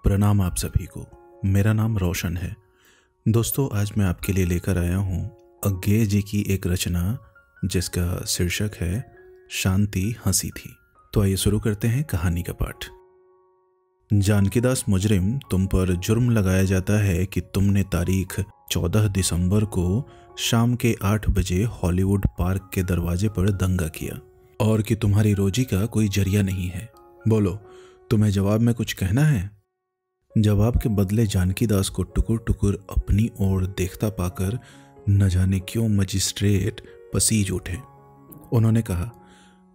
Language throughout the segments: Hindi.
प्रणाम आप सभी को। मेरा नाम रोशन है। दोस्तों, आज मैं आपके लिए लेकर आया हूँ अज्ञेय जी की एक रचना जिसका शीर्षक है शांति हंसी थी। तो आइए शुरू करते हैं कहानी का पाठ। जानकीदास मुजरिम, तुम पर जुर्म लगाया जाता है कि तुमने तारीख 14 दिसंबर को शाम के 8 बजे हॉलीवुड पार्क के दरवाजे पर दंगा किया और कि तुम्हारी रोजी का कोई जरिया नहीं है। बोलो, तुम्हें जवाब में कुछ कहना है? जवाब के बदले जानकीदास को टुकुर टुकुर अपनी ओर देखता पाकर न जाने क्यों मजिस्ट्रेट पसीज उठे। उन्होंने कहा,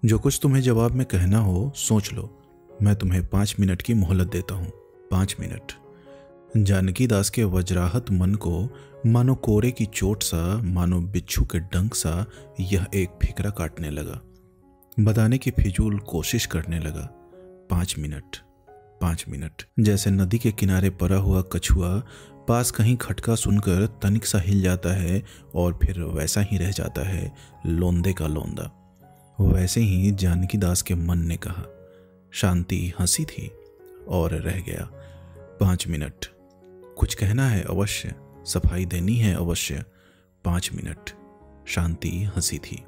जो कुछ तुम्हें जवाब में कहना हो सोच लो। मैं तुम्हें 5 मिनट की मोहलत देता हूँ। 5 मिनट। जानकीदास के वज्राहत मन को मानो कोरे की चोट सा, मानो बिच्छू के डंक सा यह एक फिकरा काटने लगा। बताने की फिजूल कोशिश करने लगा। 5 मिनट, 5 मिनट। जैसे नदी के किनारे पड़ा हुआ कछुआ पास कहीं खटका सुनकर तनिक सा हिल जाता है और फिर वैसा ही रह जाता है, लोंदे का लोंदा। वैसे ही जानकीदास के मन ने कहा। शांति हंसी थी और रह गया। 5 मिनट। कुछ कहना है अवश्य, सफाई देनी है अवश्य। 5 मिनट। शांति हंसी थी।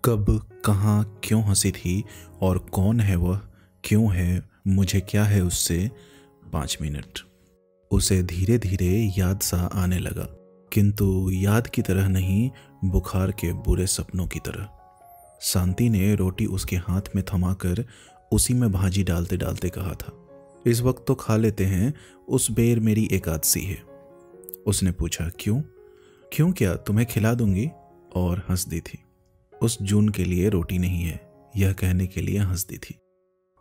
कब, कहाँ, क्यों हंसी थी और कौन है वह, क्यों है, मुझे क्या है उससे? 5 मिनट। उसे धीरे धीरे याद सा आने लगा, किंतु याद की तरह नहीं, बुखार के बुरे सपनों की तरह। शांति ने रोटी उसके हाथ में थमाकर उसी में भाजी डालते डालते कहा था, इस वक्त तो खा लेते हैं, उस बेर मेरी एकादशी है। उसने पूछा, क्यों? क्यों क्या, तुम्हें खिला दूंगी। और हंस दी थी। उस जून के लिए रोटी नहीं है, यह कहने के लिए हंस दी थी।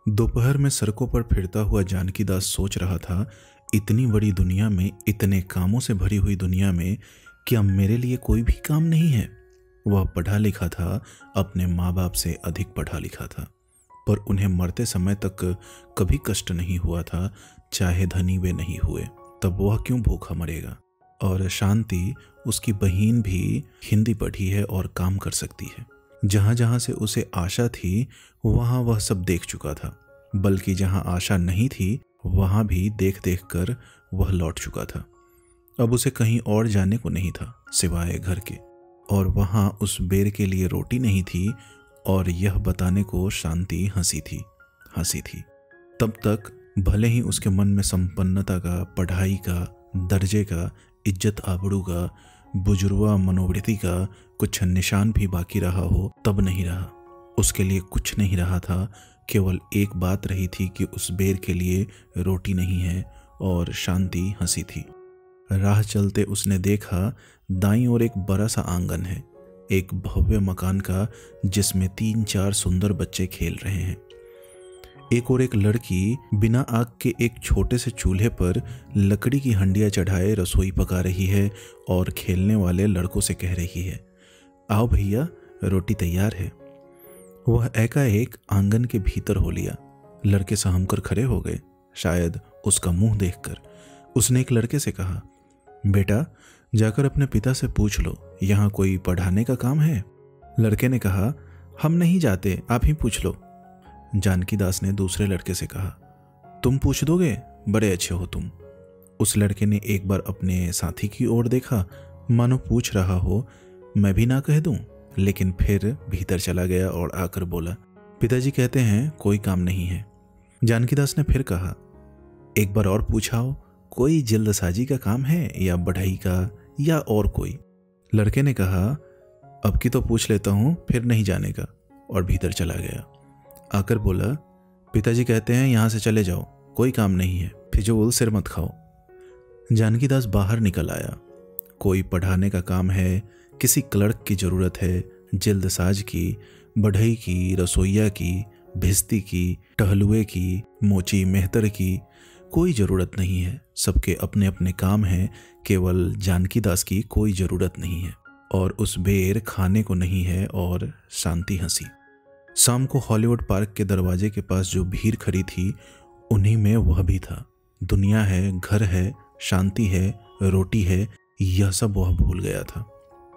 दोपहर में सड़कों पर फिरता हुआ जानकीदास सोच रहा था, इतनी बड़ी दुनिया में, इतने कामों से भरी हुई दुनिया में क्या मेरे लिए कोई भी काम नहीं है? वह पढ़ा लिखा था, अपने माँ बाप से अधिक पढ़ा लिखा था, पर उन्हें मरते समय तक कभी कष्ट नहीं हुआ था, चाहे धनी वे नहीं हुए, तब वह क्यों भूखा मरेगा? और शांति, उसकी बहन भी हिंदी पढ़ी है और काम कर सकती है। जहाँ जहाँ से उसे आशा थी वहाँ वह सब देख चुका था, बल्कि जहाँ आशा नहीं थी वहाँ भी देख देख कर वह लौट चुका था। अब उसे कहीं और जाने को नहीं था सिवाय घर के, और वहाँ उस बेर के लिए रोटी नहीं थी। और यह बताने को शांति हंसी थी, हंसी थी। तब तक भले ही उसके मन में संपन्नता का, पढ़ाई का, दर्जे का, इज्जत आबरू का, बुजुर्गा मनोवृत्ति का कुछ निशान भी बाकी रहा हो, तब नहीं रहा। उसके लिए कुछ नहीं रहा था, केवल एक बात रही थी कि उस बेर के लिए रोटी नहीं है, और शांति हंसी थी। राह चलते उसने देखा, दाईं ओर एक बड़ा सा आंगन है, एक भव्य मकान का, जिसमें 3-4 सुंदर बच्चे खेल रहे हैं। एक और एक लड़की बिना आग के एक छोटे से चूल्हे पर लकड़ी की हंडिया चढ़ाए रसोई पका रही है और खेलने वाले लड़कों से कह रही है, आओ भैया, रोटी तैयार है। वह एकाएक आंगन के भीतर हो लिया। लड़के सहम कर खड़े हो गए, शायद उसका मुंह देखकर। उसने एक लड़के से कहा, बेटा, जाकर अपने पिता से पूछ लो, यहाँ कोई पढ़ाने का काम है? लड़के ने कहा, हम नहीं जाते, आप ही पूछ लो। जानकीदास ने दूसरे लड़के से कहा, तुम पूछ दोगे? बड़े अच्छे हो तुम। उस लड़के ने एक बार अपने साथी की ओर देखा, मानो पूछ रहा हो, मैं भी ना कह दूं, लेकिन फिर भीतर चला गया और आकर बोला, पिताजी कहते हैं कोई काम नहीं है। जानकीदास ने फिर कहा, एक बार और पूछाओ, कोई जल्दसाजी का काम है या बढ़ाई का या और कोई? लड़के ने कहा, अब की तो पूछ लेता हूं, फिर नहीं जाने का, और भीतर चला गया। आकर बोला, पिताजी कहते हैं यहां से चले जाओ, कोई काम नहीं है, फिजूल सिर मत खाओ। जानकीदास बाहर निकल आया। कोई पढ़ाने का काम है, किसी क्लर्क की जरूरत है, जल्दसाज की, बढ़ई की, रसोइया की, भिस्ती की, टहलुए की, मोची मेहतर की, कोई ज़रूरत नहीं है। सबके अपने अपने काम हैं, केवल जानकीदास की कोई ज़रूरत नहीं है, और उस बेर खाने को नहीं है। और शांति हंसी। शाम को हॉलीवुड पार्क के दरवाजे के पास जो भीड़ खड़ी थी, उन्हीं में वह भी था। दुनिया है, घर है, शांति है, रोटी है, यह सब वह भूल गया था।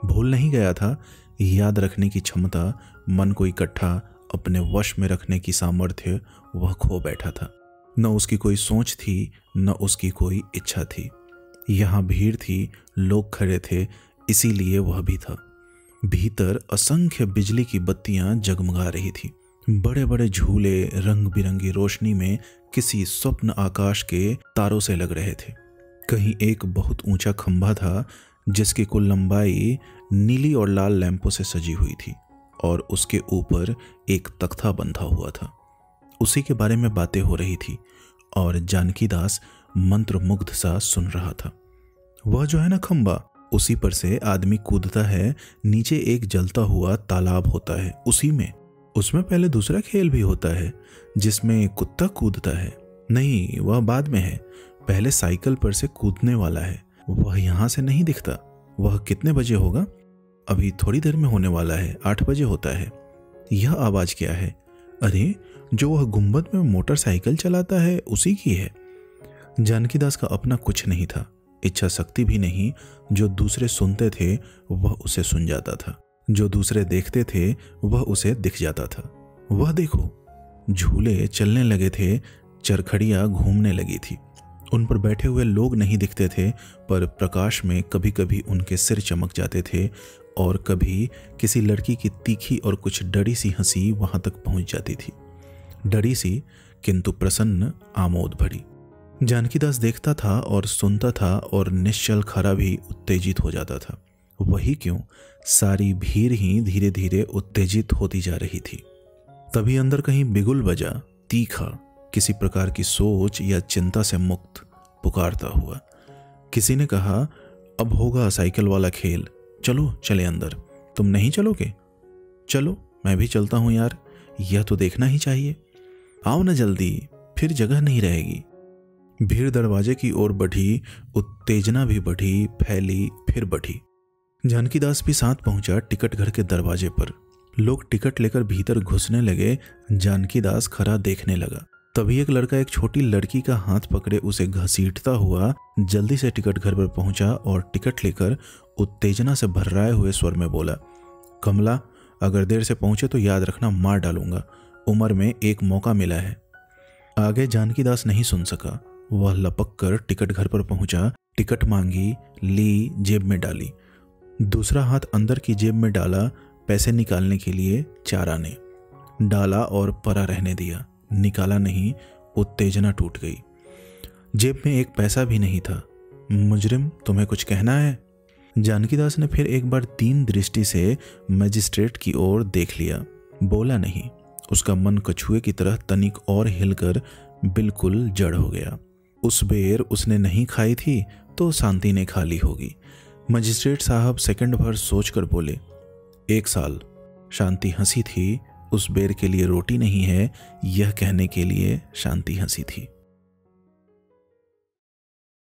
भूल नहीं गया था, याद रखने की क्षमता, मन को इकट्ठा अपने वश में रखने की सामर्थ्य वह खो बैठा था। न उसकी कोई सोच थी, न उसकी कोई इच्छा थी। यहाँ भीड़ थी, लोग खड़े थे, इसीलिए वह भी था। भीतर असंख्य बिजली की बत्तियां जगमगा रही थी। बड़े बड़े झूले रंग बिरंगी रोशनी में किसी स्वप्न आकाश के तारों से लग रहे थे। कहीं एक बहुत ऊंचा खंभा था जिसकी कुल लंबाई नीली और लाल लैंपों से सजी हुई थी और उसके ऊपर एक तख्ता बंधा हुआ था। उसी के बारे में बातें हो रही थी और जानकी दास मंत्रमुग्ध सा सुन रहा था। वह जो है ना खंभा, उसी पर से आदमी कूदता है, नीचे एक जलता हुआ तालाब होता है, उसी में। उसमें पहले दूसरा खेल भी होता है जिसमें कुत्ता कूदता है। नहीं, वह बाद में है। पहले साइकिल पर से कूदने वाला है, वह यहाँ से नहीं दिखता। वह कितने बजे होगा? अभी थोड़ी देर में होने वाला है, 8 बजे होता है। यह आवाज क्या है? अरे, जो वह गुंबद में मोटरसाइकिल चलाता है उसी की है। जानकी दास का अपना कुछ नहीं था, इच्छा शक्ति भी नहीं। जो दूसरे सुनते थे वह उसे सुन जाता था, जो दूसरे देखते थे वह उसे दिख जाता था। वह देखो, झूले चलने लगे थे, चरखड़ियां घूमने लगी थी। उन पर बैठे हुए लोग नहीं दिखते थे, पर प्रकाश में कभी कभी उनके सिर चमक जाते थे और कभी किसी लड़की की तीखी और कुछ डरी सी हंसी वहां तक पहुंच जाती थी। डरी सी किंतु प्रसन्न, आमोद भरी। जानकी दास देखता था और सुनता था और निश्चल खरा भी उत्तेजित हो जाता था। वही क्यों, सारी भीड़ ही धीरे धीरे उत्तेजित होती जा रही थी। तभी अंदर कहीं बिगुल बजा, तीखा, किसी प्रकार की सोच या चिंता से मुक्त, पुकारता हुआ। किसी ने कहा, अब होगा साइकिल वाला खेल, चलो चले अंदर। तुम नहीं चलोगे? चलो, मैं भी चलता हूं यार, यह तो देखना ही चाहिए। आओ ना जल्दी, फिर जगह नहीं रहेगी। भीड़ दरवाजे की ओर बढ़ी, उत्तेजना भी बढ़ी, फैली, फिर बढ़ी। जानकी दास भी साथ पहुंचा टिकट घर के दरवाजे पर। लोग टिकट लेकर भीतर घुसने लगे। जानकी दास खरा देखने लगा। तभी एक लड़का एक छोटी लड़की का हाथ पकड़े उसे घसीटता हुआ जल्दी से टिकट घर पर पहुंचा और टिकट लेकर उत्तेजना से भर्राए हुए स्वर में बोला, कमला, अगर देर से पहुंचे तो याद रखना, मार डालूंगा। उम्र में एक मौका मिला है। आगे जानकी दास नहीं सुन सका। वह लपक कर टिकट घर पर पहुंचा, टिकट मांगी, ली, जेब में डाली। दूसरा हाथ अंदर की जेब में डाला, पैसे निकालने के लिए 4 आने डाला और परा रहने दिया। निकाला नहीं, उत्तेजना टूट गई। जेब में एक पैसा भी नहीं था। मुजरिम, तुम्हें कुछ कहना है? जानकी दास ने फिर एक बार तीन दृष्टि से मजिस्ट्रेट की ओर देख लिया। बोला नहीं। उसका मन कछुए की तरह तनिक और हिलकर बिल्कुल जड़ हो गया। उस बेर उसने नहीं खाई थी तो शांति ने खा ली होगी। मजिस्ट्रेट साहब सेकंड भर सोचकर बोले, 1 साल। शांति हंसी थी। उस बेर के लिए रोटी नहीं है, यह कहने के लिए शांति हंसी थी।